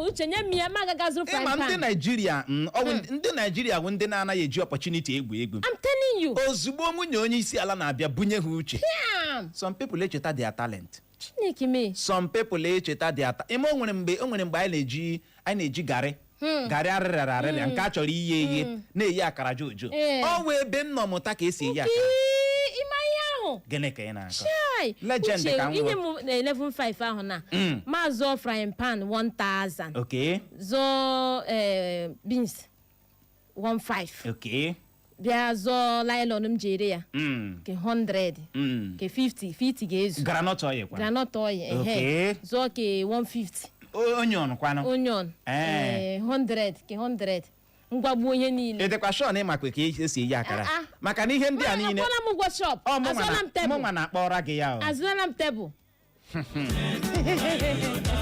Uche nye m ya ma agaga zụrụ frying pan ndị Naijiria bụ ndị na-anaghị eji opportunity egwu I'm telling you ozugbo nwunye onye isi ala na-abịa bunye ha uche some people echeta their talent Chineke me some people echeta their talent o nwere mgbe anyị na-eji garị garị arịrịarịrịa nke a chọrọ iye eghe na-eyi akara jojo ọ wee ebe m nọ mụta ka esi eyi akara ịma ihe ahụ gịnị ka ị na-akọ chai legend Uche, ka m ihe m na 11.5 ahụ na ma zụọ frying pan 1000 okay zụọ beans 15 okay bịa zụọ nylon m jere ya ke 100 ke 50 ga-ezu granọt oil kwa granọt oil okay zụọ ke 150 onion kwanụ onion 100 ke 100 ngwagbuo ihe niile edekwa shọn ịmakwa ka esi eyi akara maka na ihe ndị a niile akpọla m ụgwọ shop azụọla m tebụl mụnwa na-akpọra gị ya azụọla m tebụl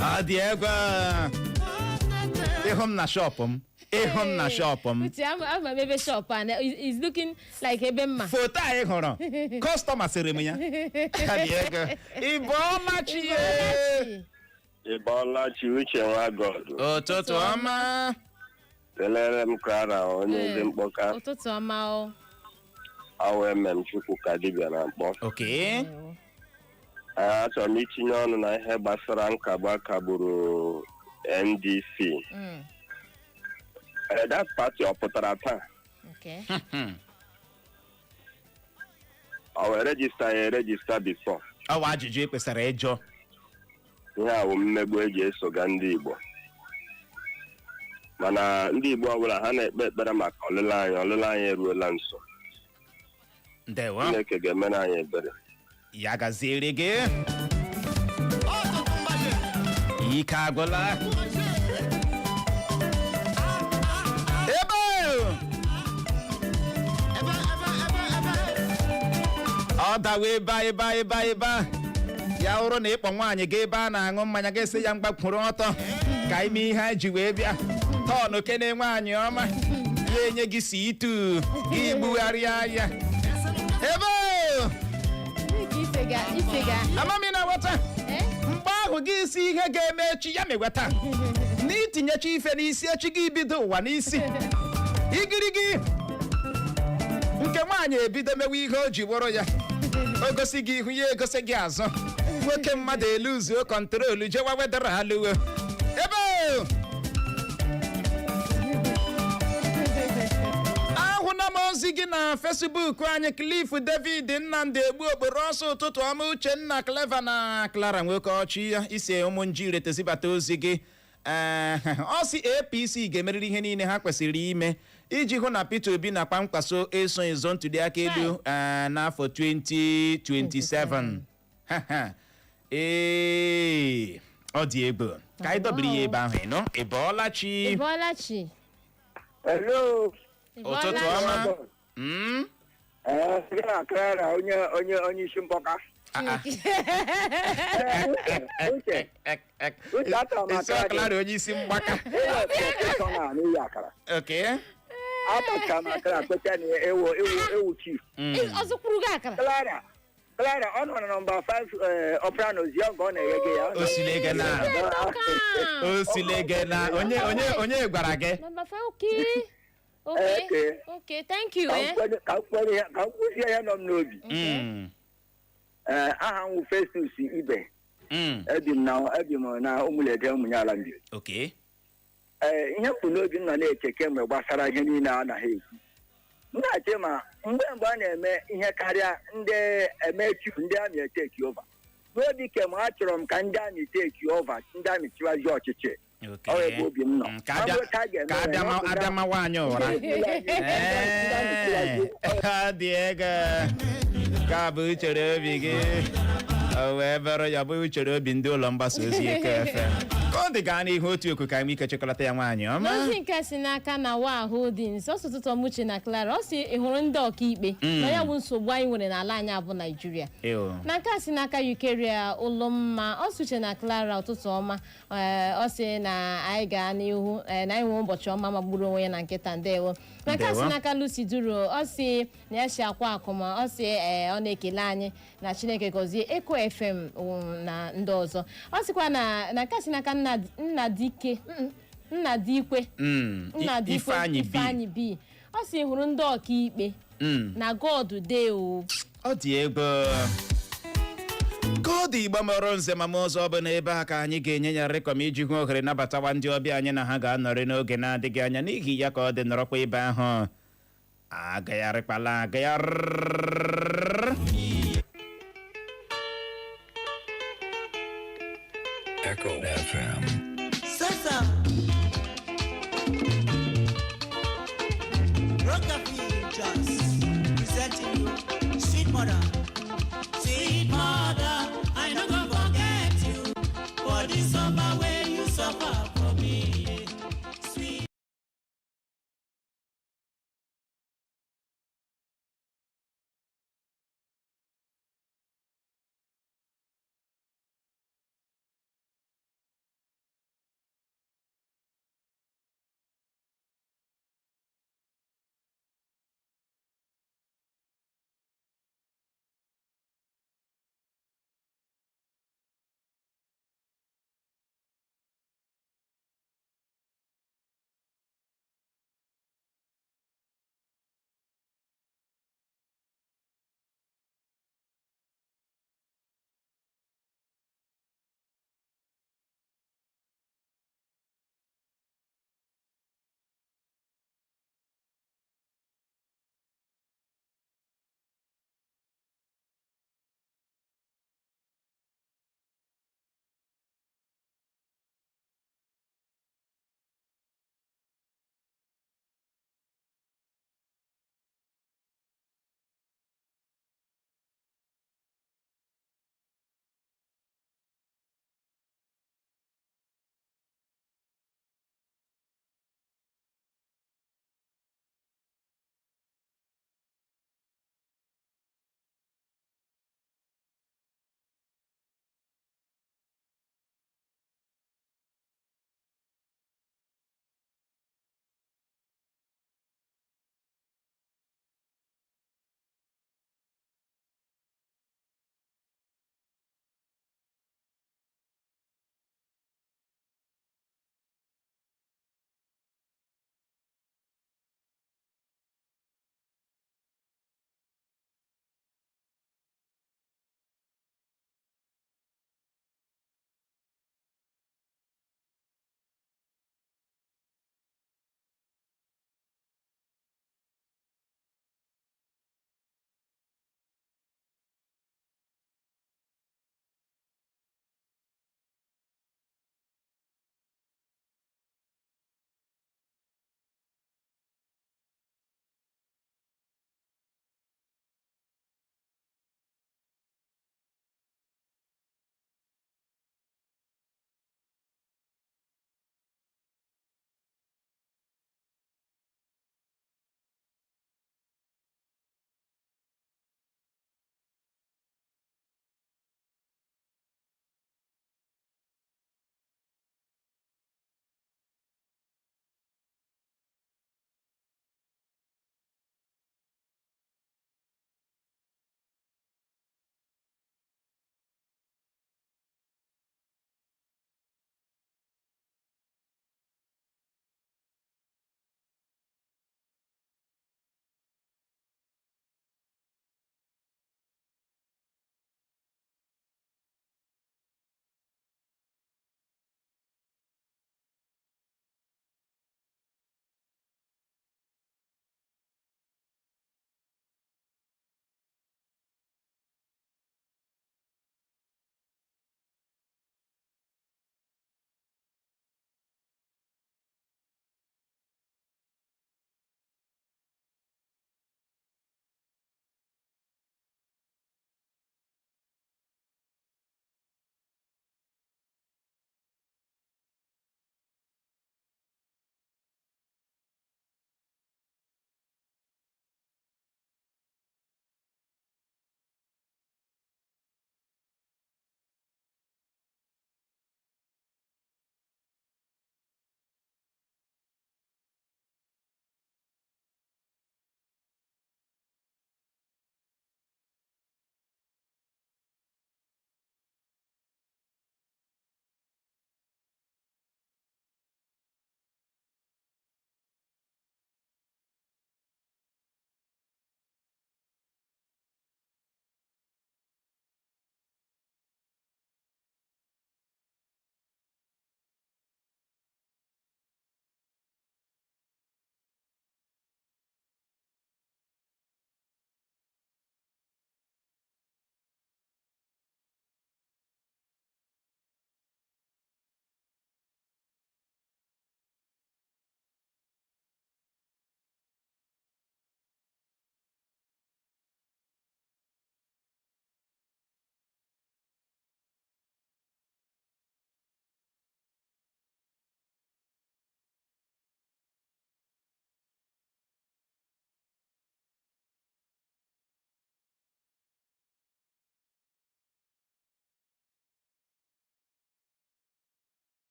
ọ dị egwu ịhụ m na shọpụ m Uche, ama m ebe shop a is looking like ebe mma foto anyị hụrụ kọstọma sịrị m ya ọ dị egwu Ịbọọlachi Ịbọọlachi Uche Nwagọdụ ụtụtụ ọma kelere m Clara onye ezi mkpọka ụtụtụ ọma o awa emem Chukwu ka dibịa na mkpọ okay achọrọ m itinye ọnụ na ihe gbasara nkagbu akagburu NDC that party ọ pụtara taa ọ wee regista ya regista bifo ọ bụ ajụjụ ekpesara ịjụ ihe a bụ mmegbu eji esoga ndị Igbo mana ndị Igbo ọbụla ha na-ekpe ekpere maka ọlụlụ anyị eruola nso ndewo Chineke ga-emere anyị ebere ya gaziere gị ike agwụla ọ dawa ebe ya hụrụ na ịkpọ nwaanyị ga ebe a na-aṅụ mmanya ga-esi ya mgbakwuru ọtọ ka ime ihe anyị ji wee bịa tọọnụ kene nwaanyị ọma ya enye gị si itu gị gbugharịa ya ebe amami na weta mgbe ahụ gị isi ihe ga-eme echi ya megweta na itinyecha ife n'isi echi gị bido ụwa n'isi igirigi nke nwaanyị ebido mewe ihe o ji wụrụ ya o gosi gị ihu ya egosi gị azụ nwoke mmadụ eluzuo kọntrolu jewa wedara alụwo ebe ahụna m ozi gị na Facebook anyị Cliff David Nnamdị Egbu okporo ọsọ ụtụtụ ọma Uchenna Clever na Clara nwoke ọchị ya isi ụmụ njire tezibata ozi gị ọ si APC ga-emerịrị ihe niile ha kwesịrị ime iji hụ na Peter Obi na Kwankwaso eso ezo ntụliaka elu n'afọ 2027 ọ dị egbo ka anyị dobiri ya ebe ahụ ịnụ Ịbọọlachi hello ụtụtụ ọma Clara onye isi mkpọka Clara onye isi mgbaka atacha na akara kwecha na ewu chief ọzọ kwuru gị akara Clara ọ nọ na nọmba 5 ọpra na ozi ọgọ ọ na-enye gị ya osilege na onye gwara gị nọmba 5 okay thank you ka m kwụsie ya nọ m n'obi aha m Festus Ibe ebi m na ụmụlede ụmụnyala ndị ihe kwụ n'obi nọ na-eche kemgbe gbasara ihe niile a naghị ekwu m na-eche ma mgbe a na-eme ihe karịa ndị emechu ndị amị eteki ova n'obi kem achọrọ m ka ndị amị teki ova ndị amị chiwazi ọchịchị ọ ebe obi m nọ ka abịa ma nwaanyị ụra dị ego ka bụ uchere obi gị o wee bụrụ ya bụ uchere obi ndị ụlọ mgbasa ozi FM ka ọ dị gaa n'ihu otu okwu ka ime ike chịkọlata ya nwaanyị ọma n'ozi nke si n'aka na wa Holdings ọsụtụtụ Uche na Clara ọ si ịhụrụ ndị ọkaikpe na ya bụ nsogbu anyị nwere n'ala anyị abụ Naijiria na nke si n'aka Ukeria Ụlọmma Uche na Clara ụtụtụ ọma ọ si na anyị gaa n'ihu na anyị nwee ụbọchị ọma magburu onwe ya na nkịta ndewo na nke si n'aka Lucy Duro ọ si na ya si akwa akụma ọ si ọ na-ekele anyị na Chineke gọzie Eko FM na ndị ọzọ ọ sịkwa na nke si n'aka Nnadikwe Ifeanyị B ọ si hụrụ ndị ọkaikpe na God dey o ọ dị ego God dị Igbo mụrụ nze ma ọzọ bụ na ebe a ka anyị ga-enye ya rịkọm iji hụ ohere nabatawa ndị ọbịa anyị na ha ga-anọrị n'oge na-adịghị anya n'ihi ya ka ọ dị nọrọkwa ebe ahụ agagharịkpala Echo FM.